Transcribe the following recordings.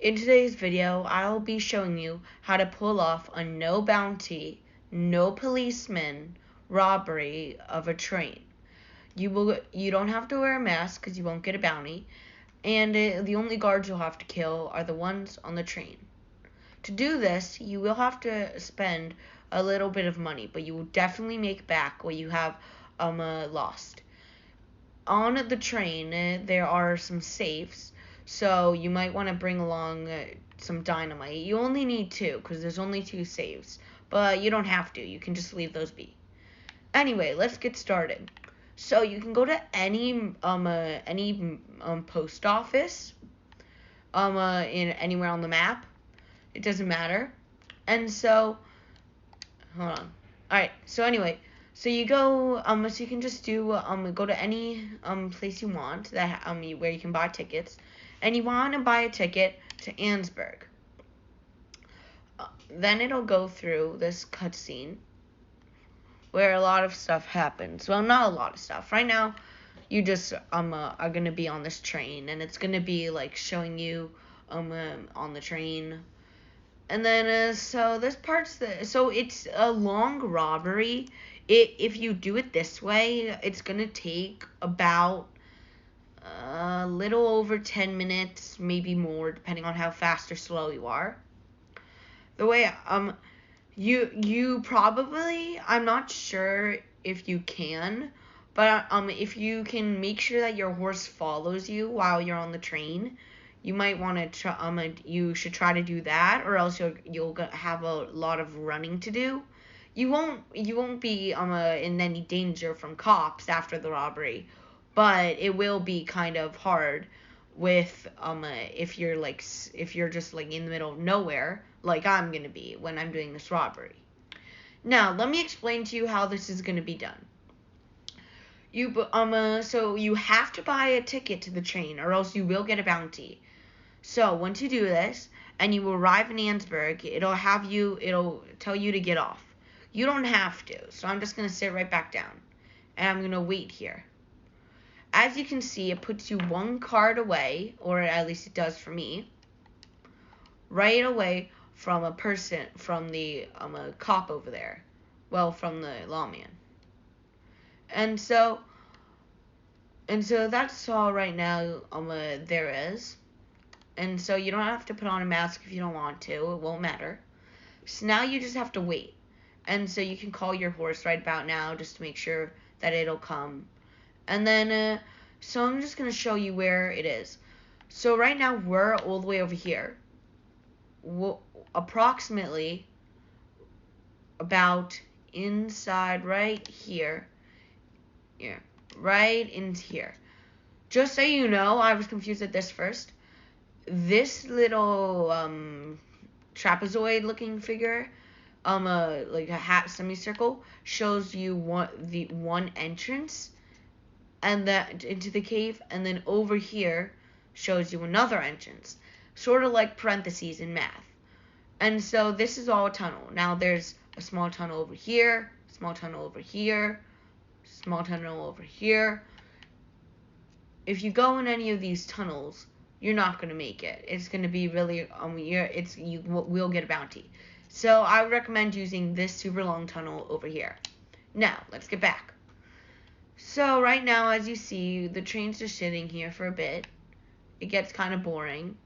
In today's video, I'll be showing you how to pull off a no bounty, no policeman robbery of a train. You don't have to wear a mask because you won't get a bounty, and the only guards you'll have to kill are the ones on the train. To do this, you will have to spend a little bit of money, but you will definitely make back what you have lost. On the train, there are some safes. So you might want to bring along some dynamite. You only need 2 because there's only 2 saves. But you don't have to. You can just leave those be. Anyway, let's get started. So you can go to any post office in anywhere on the map. It doesn't matter. And so hold on. All right. So anyway, so you go so you can just do go to any place you want that where you can buy tickets. And you want to buy a ticket to Ansburg. Then it'll go through this cutscene where a lot of stuff happens. Well, not a lot of stuff. Right now, you just are gonna be on this train, and it's gonna be like showing you on the train. And then so this part's so it's a long robbery. If you do it this way, it's gonna take about a little over 10 minutes, maybe more, depending on how fast or slow you are. The way you probably, I'm not sure if you can, but if you can make sure that your horse follows you while you're on the train, you might want to try, you should try to do that, or else you'll have a lot of running to do. You won't be in any danger from cops after the robbery. But it will be kind of hard with if you're just like in the middle of nowhere, like I'm gonna be when I'm doing this robbery. Now let me explain to you how this is gonna be done. So you have to buy a ticket to the train, or else you will get a bounty. So once you do this and you arrive in Ansburg, it'll tell you to get off. You don't have to, so I'm just gonna sit right back down, and I'm gonna wait here. As you can see, it puts you 1 card away, or at least it does for me, right away from a person, from the a cop over there. Well, from the lawman. And so that's all right now there is. And so you don't have to put on a mask if you don't want to. It won't matter. So now you just have to wait. And so you can call your horse right about now just to make sure that it'll come. And then, so I'm just going to show you where it is. So right now, we're all the way over here. Approximately about inside right here. Yeah, right in here. Just so you know, I was confused at this first. This little trapezoid looking figure, like a hat semicircle, shows you one entrance and that into the cave, and then over here shows you another entrance, sort of like parentheses in math. And so this is all a tunnel. Now there's a small tunnel over here, small tunnel over here, small tunnel over here. If you go in any of these tunnels, you're not going to make it. It's going to be really you will get a bounty. So I would recommend using this super long tunnel over here. Now let's get back. So right now, as you see, the train's just sitting here for a bit. It gets kind of boring.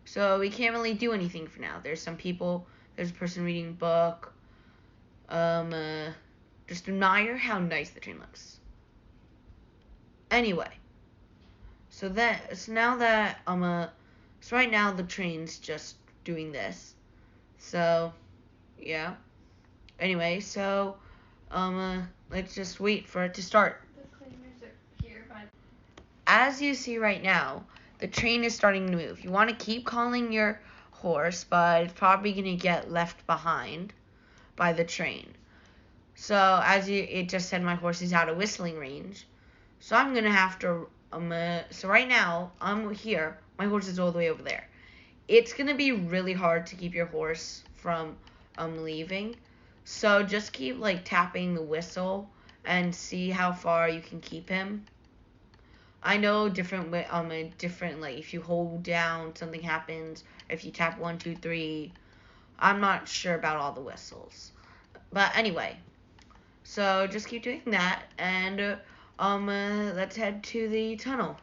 So we can't really do anything for now. There's some people, there's a person reading a book. Just admire how nice the train looks. Anyway, so right now the train's just doing this. So, yeah. Anyway, so let's just wait for it to start. As you see right now, the train is starting to move. You want to keep calling your horse, but it's probably going to get left behind by the train. So it just said my horse is out of whistling range. So I'm going to have to, so right now, I'm here. My horse is all the way over there. It's going to be really hard to keep your horse from leaving. So just keep like tapping the whistle and see how far you can keep him. I know different way, different, like, if you hold down, something happens. If you tap 1, 2, 3, I'm not sure about all the whistles. But anyway, so just keep doing that, and let's head to the tunnel.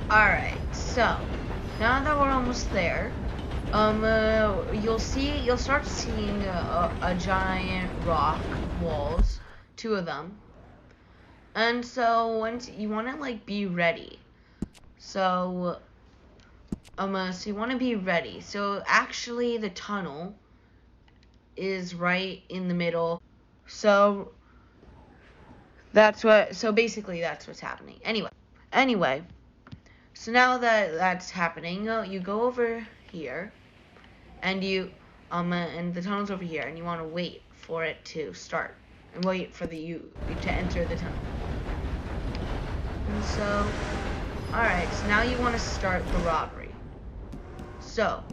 Alright, so now that we're almost there, you'll start seeing a giant rock walls, 2 of them. And so once you want to like be ready. So so you want to be ready. So actually the tunnel is right in the middle. So basically that's what's happening. Anyway, so now that that's happening, you go over here, and and the tunnel's over here, and you want to wait for it to start, and wait for you to enter the tunnel. And so, alright, so now you want to start the robbery. So,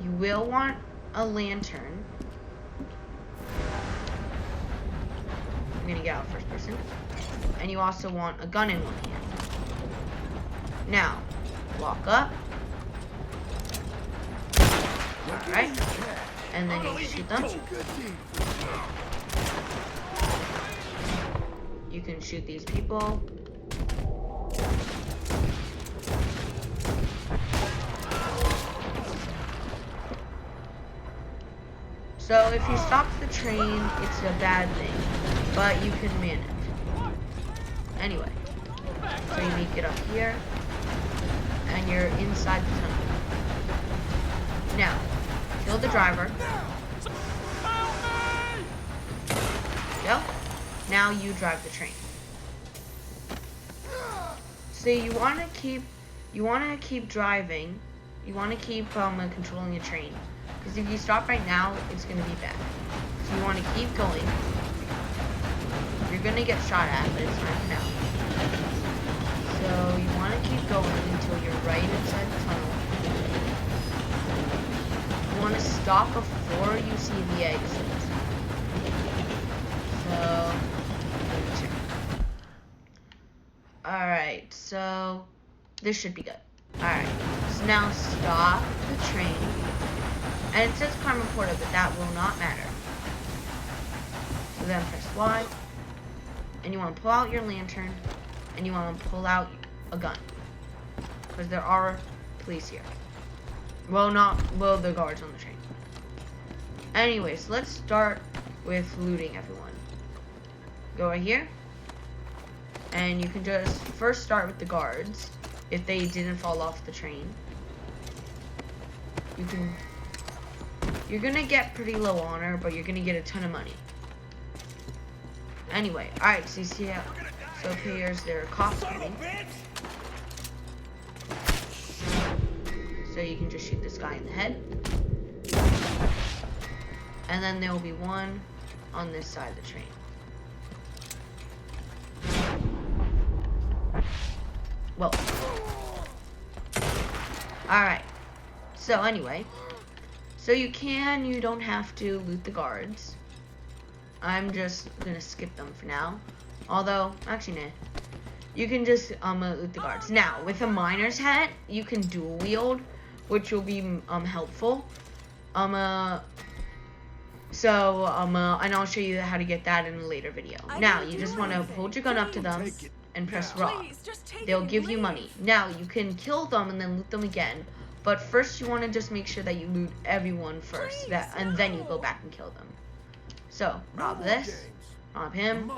you will want a lantern. I'm gonna get out first person. And you also want a gun in one hand. Now, walk up. Alright. And then you shoot them. You can shoot these people. So if you stop the train, it's a bad thing, but you can manage. Anyway, so you make it up here, and you're inside the tunnel. Now, kill the driver. Yep. Now you drive the train. So you want to keep driving. You want to keep controlling the train, because if you stop right now, it's gonna be bad. So you want to keep going. You're gonna get shot at, but it's not now. So you want to keep going until you're right inside the tunnel. You want to stop before you see the exit. So, alright, so this should be good. Alright, so now stop the train. And it says crime reported, but that will not matter. So then press Y. And you want to pull out your lantern. And you want to pull out a gun. Because there are police here. Well, the guards on the train. Anyways, let's start with looting everyone. Go right here. And you can just first start with the guards. If they didn't fall off the train. You're gonna get pretty low honor, but you're gonna get a ton of money. Anyway, alright, so you see how, so here's their cops coming. So you can just shoot this guy in the head. And then there will be one on this side of the train. Well. Alright. So anyway. So you don't have to loot the guards. I'm just gonna skip them for now. Although, actually, nah. You can just loot the guards. Now, with a miner's hat, you can dual wield, which will be helpful. And I'll show you how to get that in a later video. Now, you just want to hold your gun up to them and press rob. They'll give you money. Now, you can kill them and then loot them again. But first, you want to just make sure that you loot everyone first, and then you go back and kill them. So, rob this, rob him,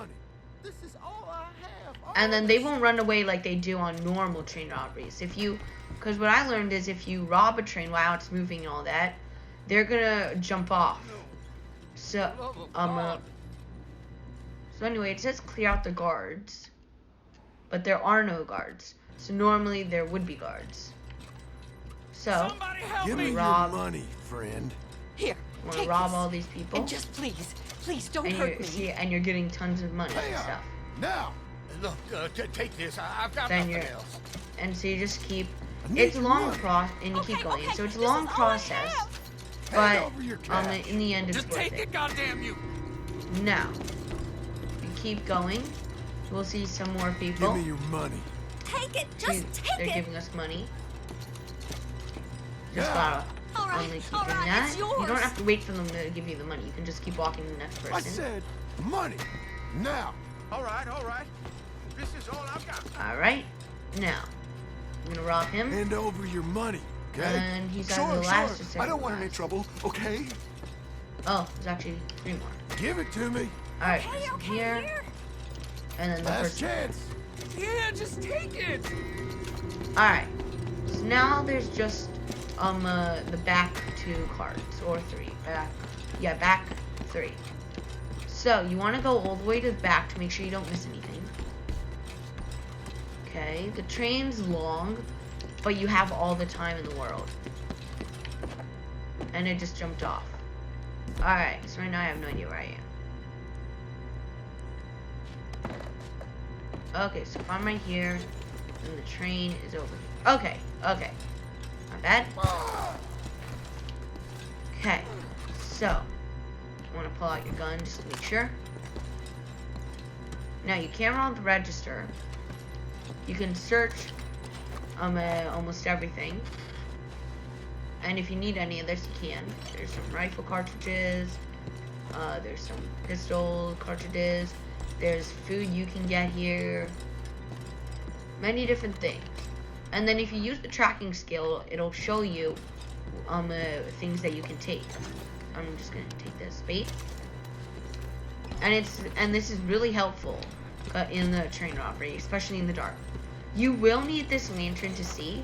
and then they won't run away like they do on normal train robberies. Because what I learned is if you rob a train while it's moving and all that, they're gonna jump off. So, so anyway, it says clear out the guards, but there are no guards. So normally there would be guards. So, Give me rob, your money, friend. Here, want to take rob this. all these people. And just please don't And hurt me. see, and you're getting tons of money Hey, and stuff. now. Look, take this. I've got Then nothing you're, else. and so you just keep. I need It's a your long money. process, and you keep going. So it's a long process, Hand but over your cash. in the end, it's Just worth take it. it, goddamn you! Now, you keep going. We'll see some more people. Give me your money. Take it. See, Just take they're it. giving us money. Just Yeah. gotta All right, only keep all doing right, that. it's You don't yours. have to wait for them to give you the money. You can just keep walking to the next I person. said money. Now. All right. This is all I've got. All right. Now, I'm gonna rob him. Hand over your money, okay? And he's sure, either the last or sure. second I don't want last. any trouble, okay? Oh, there's actually 3 more. Give it to me. All right, Okay, okay, here, here. and then the Last first. chance. Yeah, just take it. All right. So now there's just the back 2 cards or 3. Back 3. So you want to go all the way to the back to make sure you don't miss anything. Okay, the train's long, but you have all the time in the world. And it just jumped off. Alright, so right now I have no idea where I am. Okay, so if I'm right here, then the train is over here. Okay. Not bad. Okay, so you want to pull out your gun just to make sure. Now you can't rob the register. You can search almost everything. And if you need any of this, you can. There's some rifle cartridges. There's some pistol cartridges. There's food you can get here. Many different things. And then if you use the tracking skill, it'll show you things that you can take. I'm just gonna take this bait. And this is really helpful in the train robbery, especially in the dark. You will need this lantern to see.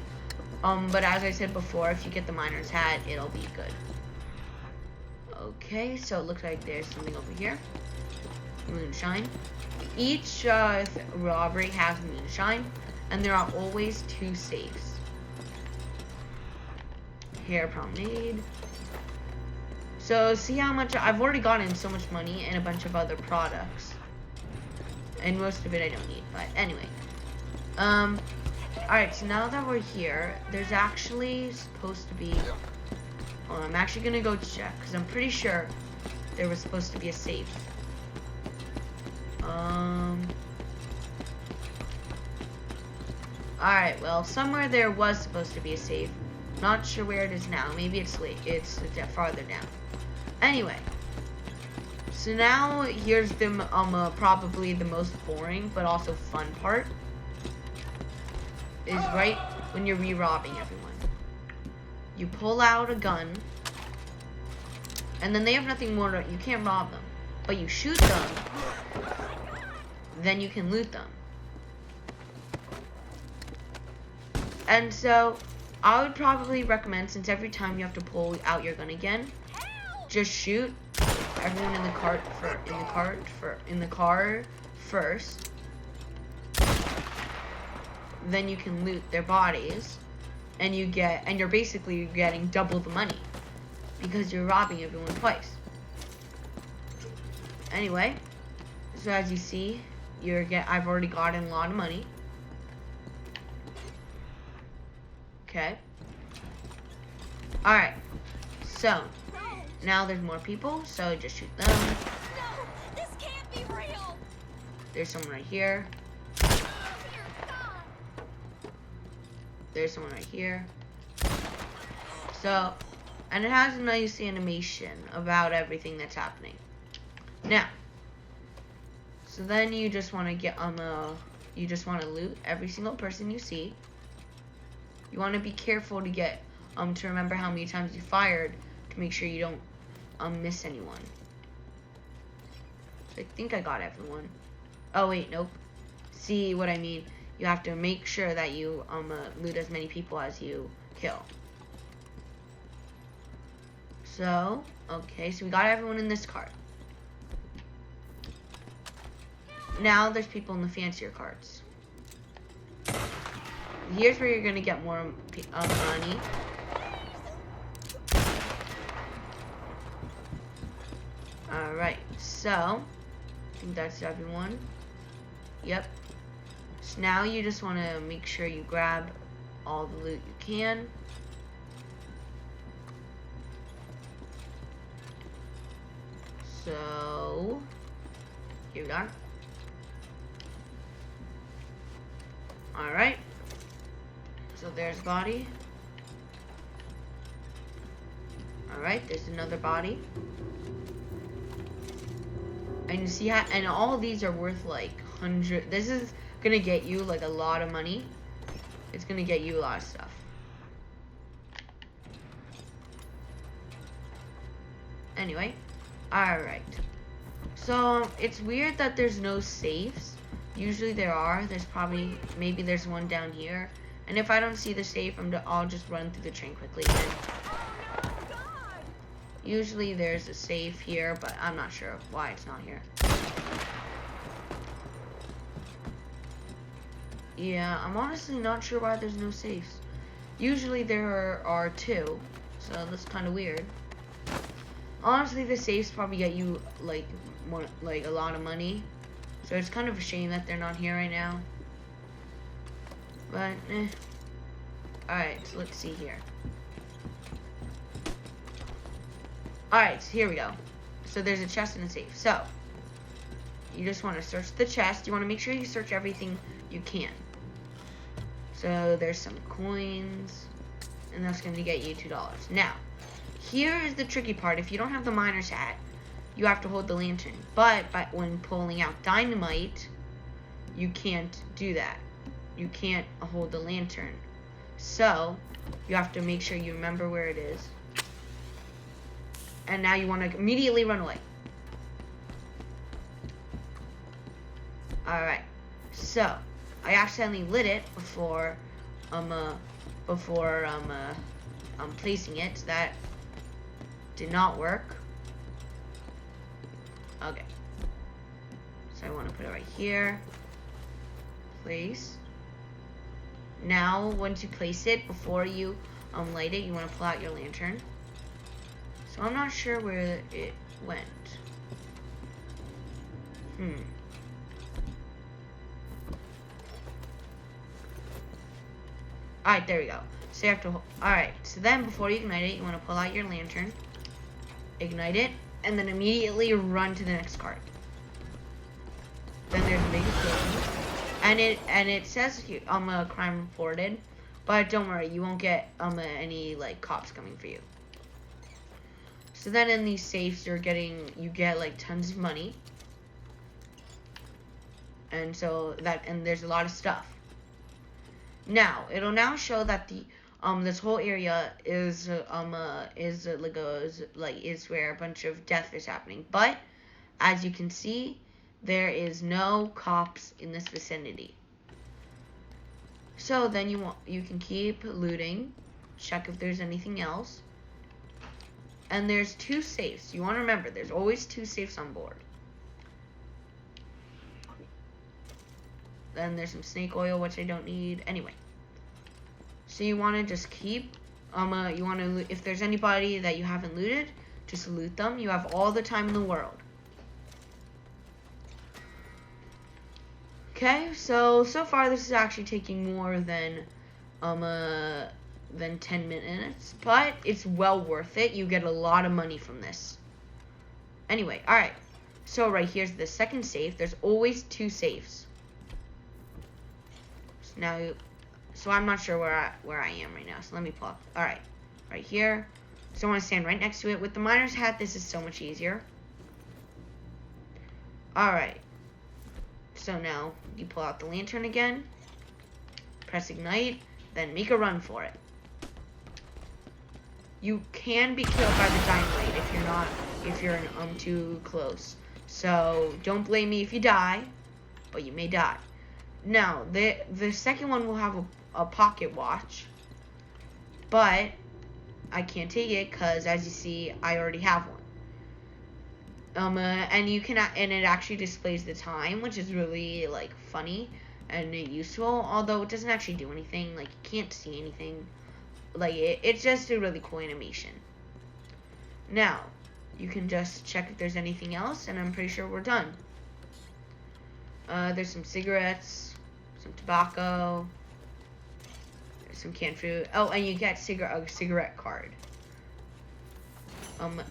But as I said before, if you get the miner's hat, it'll be good. Okay, so it looks like there's something over here. Moonshine. Each robbery has moonshine, and there are always 2 safes. Hair promenade. So see how much I've already gotten so much money and a bunch of other products, and most of it I don't need. But anyway, alright, so now that we're here, there's actually supposed to be, I'm actually gonna go check, because I'm pretty sure there was supposed to be a safe. Alright, well, somewhere there was supposed to be a safe. Not sure where it is now. Maybe it's late. It's farther down. Anyway, so now here's the probably the most boring but also fun part. Is right when you're re-robbing everyone. You pull out a gun, and then they have nothing more to, you can't rob them, but you shoot them, then you can loot them. And so I would probably recommend, since every time you have to pull out your gun again, just shoot everyone in the car first. Then you can loot their bodies, and you're basically getting double the money because you're robbing everyone twice. Anyway, so as you see, I've already gotten a lot of money. Okay. Alright. So, now there's more people, so just shoot them. No, this can't be real. There's someone right here. There's someone right here. So, and it has a nice animation about everything that's happening. Now, so then you just want to get you just want to loot every single person you see. You want to be careful to get to remember how many times you fired to make sure you don't miss anyone. I think I got everyone. Oh wait, nope. See what I mean? You have to make sure that you loot as many people as you kill. So, okay, so we got everyone in this cart. Now there's people in the fancier carts. Here's where you're gonna get more money. Alright, so I think that's everyone. Yep. So now you just want to make sure you grab all the loot you can. So here we are. Alright. So there's body. Alright, there's another body. And you see how, and all of these are worth like 100. This is gonna get you like a lot of money. It's gonna get you a lot of stuff. Anyway, alright. So it's weird that there's no safes. Usually there are. There's probably, maybe there's one down here. And if I don't see the safe, I'll just run through the train quickly again. Usually there's a safe here, but I'm not sure why it's not here. Yeah, I'm honestly not sure why there's no safes. Usually there are two, so that's kind of weird. Honestly, the safes probably get you like more, like a lot of money. So it's kind of a shame that they're not here right now. But, Alright, so let's see here. Alright, so here we go. So there's a chest and a safe. So, you just want to search the chest. You want to make sure you search everything you can. So there's some coins. And that's going to get you $2. Now, here is the tricky part. If you don't have the miner's hat, you have to hold the lantern. But when pulling out dynamite, you can't do that. You can't hold the lantern. So, you have to make sure you remember where it is. And now you want to immediately run away. Alright. So, I accidentally lit it before placing it. So that did not work. Okay. So I want to put it right here. Place. Now, once you place it, before you light it, you want to pull out your lantern. So I'm not sure where it went. Alright, there we go. So you have to, alright, so then before you ignite it, you want to pull out your lantern, ignite it, and then immediately run to the next cart. Then there's a big explosion. And it says here, crime reported, but don't worry, you won't get any like cops coming for you. So then in these safes you get like tons of money. And so there's a lot of stuff. Now, it'll now show that the this whole area is where a bunch of death is happening. But as you can see, there is no cops in this vicinity. So then you can keep looting, check if there's anything else. And there's 2 safes. You want to remember, there's always 2 safes on board. Then there's some snake oil, which I don't need. Anyway. So you want to just keep, if there's anybody that you haven't looted, just loot them. You have all the time in the world. Okay, so far this is actually taking more than 10 minutes, but it's well worth it. You get a lot of money from this. Anyway, alright. So right here's the second safe. There's always 2 safes. So I'm not sure where I am right now. So let me pull up. Alright. Right here. So I want to stand right next to it. With the miner's hat, this is so much easier. Alright. So now you pull out the lantern again. Press ignite. Then make a run for it. You can be killed by the dynamite if you're too close. So don't blame me if you die, but you may die. Now the second one will have a pocket watch, but I can't take it because, as you see, I already have one. And it actually displays the time, which is really like funny and useful, although it doesn't actually do anything. Like, you can't see anything. Like, it's just a really cool animation. Now, you can just check if there's anything else, and I'm pretty sure we're done. There's some cigarettes, some tobacco, there's some canned food. Oh, and you get a cigarette card.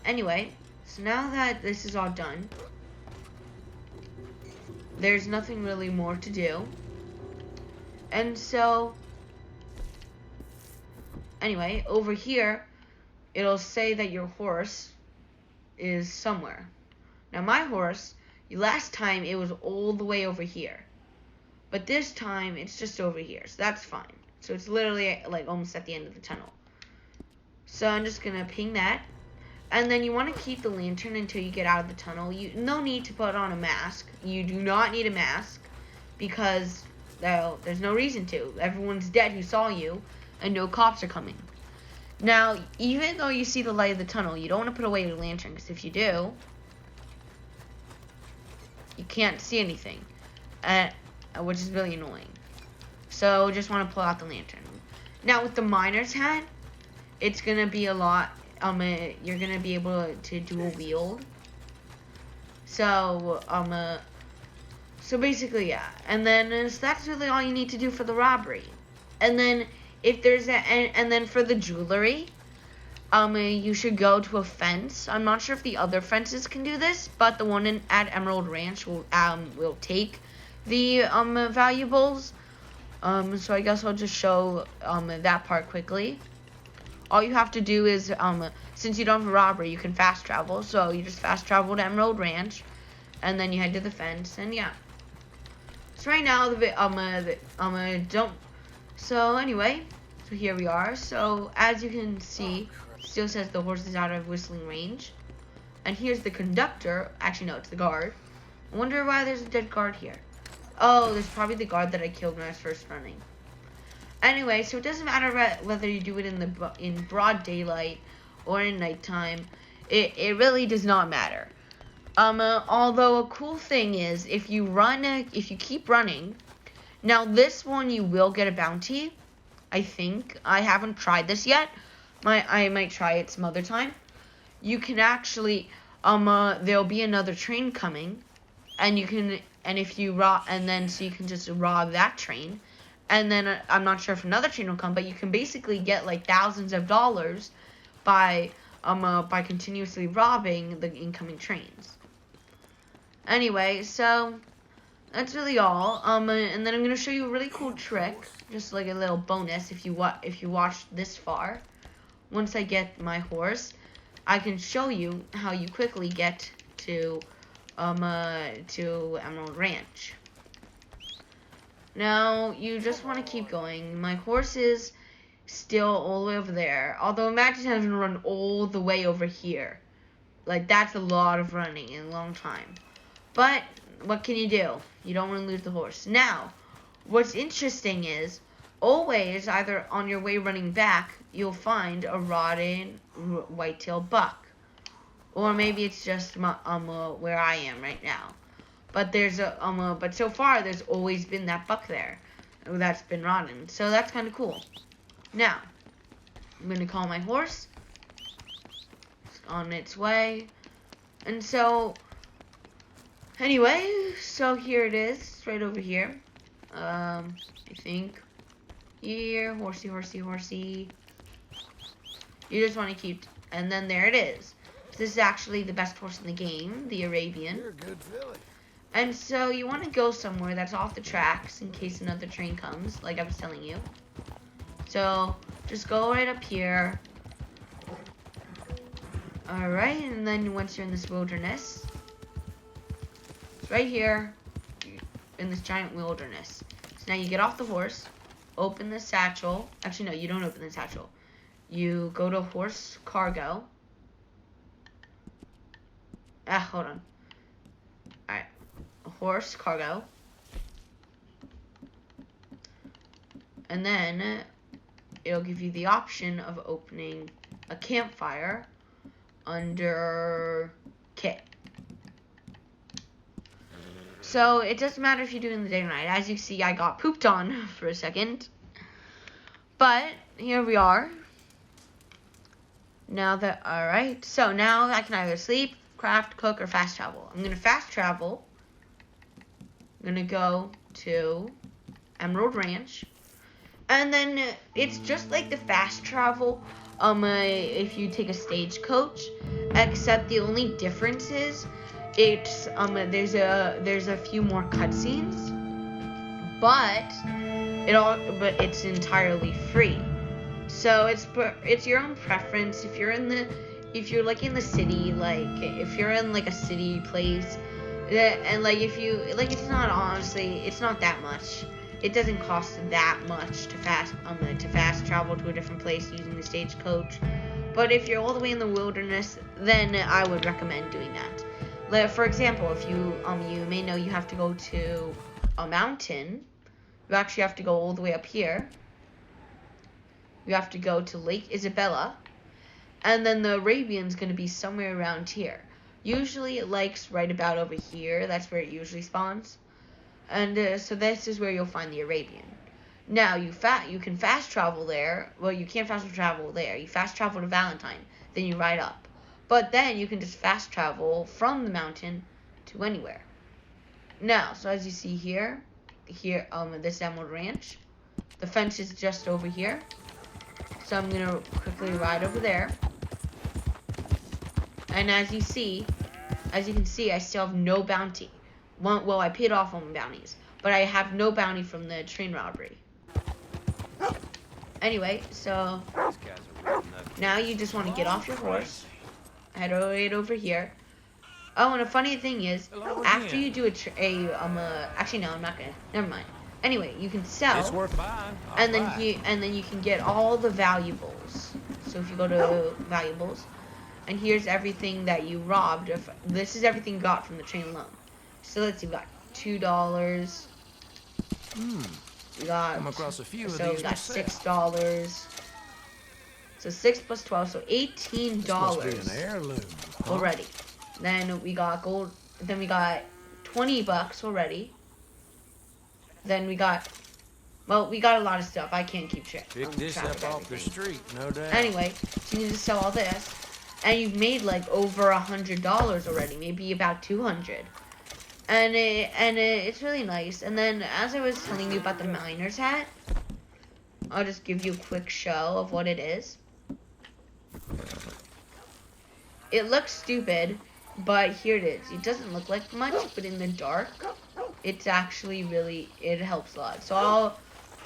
Anyway, so now that this is all done, there's nothing really more to do. And so, anyway, over here, it'll say that your horse is somewhere. Now, my horse, last time it was all the way over here. But this time, it's just over here. So that's fine. So it's literally, like, almost at the end of the tunnel. So I'm just going to ping that. And then you want to keep the lantern until you get out of the tunnel. No need to put on a mask. You do not need a mask. Because, well, there's no reason to. Everyone's dead who saw you. And no cops are coming. Now, even though you see the light of the tunnel, you don't want to put away your lantern. Because if you do, you can't see anything. Which is really annoying. So, just want to pull out the lantern. Now, with the miner's hat, it's going to be a lot... you're going to be able to dual wield. So, so basically, yeah. And then, so that's really all you need to do for the robbery. And then, if there's and then for the jewelry, you should go to a fence. I'm not sure if the other fences can do this, but the one at Emerald Ranch will take the, valuables. So I guess I'll just show, that part quickly. All you have to do is, since you don't have a robbery, you can fast travel. So you just fast travel to Emerald Ranch, and then you head to the fence, and yeah. So right now, So anyway, so here we are. So as you can see, it still says the horse is out of whistling range. And here's the conductor. Actually, no, it's the guard. I wonder why there's a dead guard here. Oh, there's probably the guard that I killed when I was first running. Anyway, so it doesn't matter whether you do it in broad daylight or in nighttime. It really does not matter. Although a cool thing is if you keep running. Now this one you will get a bounty. I think I haven't tried this yet. I might try it some other time. You can actually there'll be another train coming, and you can so you can just rob that train. And then I'm not sure if another train will come, but you can basically get like thousands of dollars by continuously robbing the incoming trains. Anyway, so that's really all. And then I'm gonna show you a really cool trick, just like a little bonus if you watched this far. Once I get my horse, I can show you how you quickly get to Emerald Ranch. Now, you just want to keep going. My horse is still all the way over there. Although, imagine having to run all the way over here. Like, that's a lot of running in a long time. But, what can you do? You don't want to lose the horse. Now, what's interesting is, always, either on your way running back, you'll find a rotten white-tailed buck. Or maybe it's just where I am right now. But there's but so far there's always been that buck there that's been rotten. So that's kind of cool. Now, I'm gonna call my horse. It's on its way. And so, anyway, so here it is, it's right over here. I think. Here, horsey, horsey, horsey. You just want to keep, and then there it is. This is actually the best horse in the game, the Arabian. You're a good filly. And so you want to go somewhere that's off the tracks in case another train comes, like I was telling you. So just go right up here. Alright, and then once you're in this wilderness, it's right here in this giant wilderness. So now you get off the horse, open the satchel. Actually, no, you don't open the satchel. You go to horse cargo. Hold on. Alright. Horse cargo. And then it'll give you the option of opening a campfire under kit. So it doesn't matter if you do it in the day or night. As you see, I got pooped on for a second. But here we are. Alright. So now I can either sleep, craft, cook, or fast travel. I'm going to fast travel. I'm going to go to Emerald Ranch. And then it's just like the fast travel if you take a stagecoach, except the only difference is it's there's a few more cutscenes, but it's entirely free. So it's your own preference. If you're in the city, like if you're in like a city place, and like if you like, it's not that much. It doesn't cost that much to fast travel to a different place using the stagecoach. But if you're all the way in the wilderness, then I would recommend doing that. Like, for example, if you may know you have to go to a mountain, you actually have to go all the way up here. You have to go to Lake Isabella, and then the Arabian's going to be somewhere around here. Usually it likes right about over here. That's where it usually spawns. And so this is where you'll find the Arabian. Now you can fast travel there. Well, you can't fast travel there. You fast travel to Valentine, then you ride up. But then you can just fast travel from the mountain to anywhere. Now, so as you see here, this Emerald Ranch, the fence is just over here. So I'm gonna quickly ride over there. And as you can see, I still have no bounty. Well, I paid off all my bounties, but I have no bounty from the train robbery. Anyway, so now you just want to get off your horse, head right over here. Oh, and a funny thing is, after you do actually no, I'm not gonna. Never mind. Anyway, you can sell, and then you can get all the valuables. So if you go to valuables, and here's everything that you robbed. This is everything you got from the train alone. So let's see, we got $2. We got Come across a few of so we these got myself. $6. So 6 plus 12, so $18 Must be an heirloom, huh? already. Then we got gold. Then we got $20 already. Then we got a lot of stuff. I can't keep track. Pick this track of up off the everything. street, no doubt. Anyway, so you need to sell all this, and you've made like over $100 already, maybe about 200. And it's really nice. And then, as I was telling you about the miner's hat, I'll just give you a quick show of what it is. It looks stupid, but here it is. It doesn't look like much, but in the dark, it's actually it helps a lot. So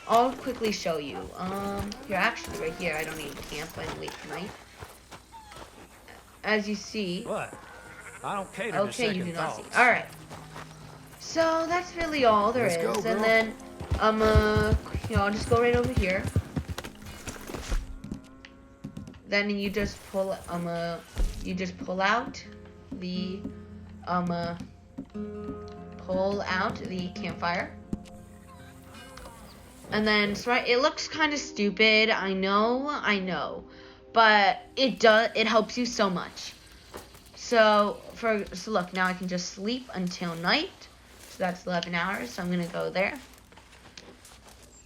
I'll quickly show you. Here, actually, right here. I don't need to camp and wait for night. As you see. What? I don't cater to Okay, you second do not see. thoughts. All right. So that's really all there is. Let's go, And girl. then I'll just go right over here. Then you just pull out the campfire. And then it looks kind of stupid, I know, but it helps you so much. So look, now I can just sleep until night. So that's 11 hours. So I'm gonna go there.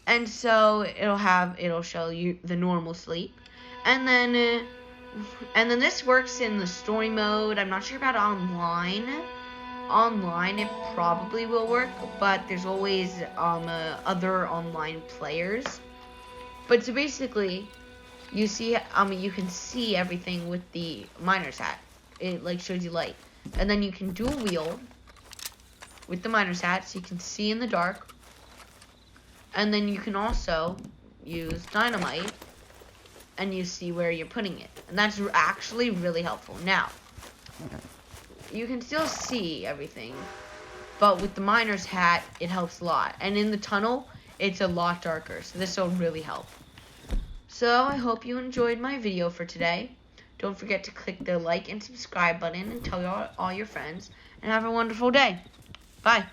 And so it'll show you the normal sleep. And then this works in the story mode. I'm not sure about online. Online it probably will work, but there's always other online players. But so basically, you can see everything with the miner's hat. It like shows you light, and then you can dual wield with the miner's hat, so you can see in the dark. And then you can also use dynamite, and you see where you're putting it, and that's actually really helpful. Now, you can still see everything, but with the miner's hat, it helps a lot. And in the tunnel, it's a lot darker, so this will really help. So I hope you enjoyed my video for today. Don't forget to click the like and subscribe button and tell all your friends, and have a wonderful day. Bye.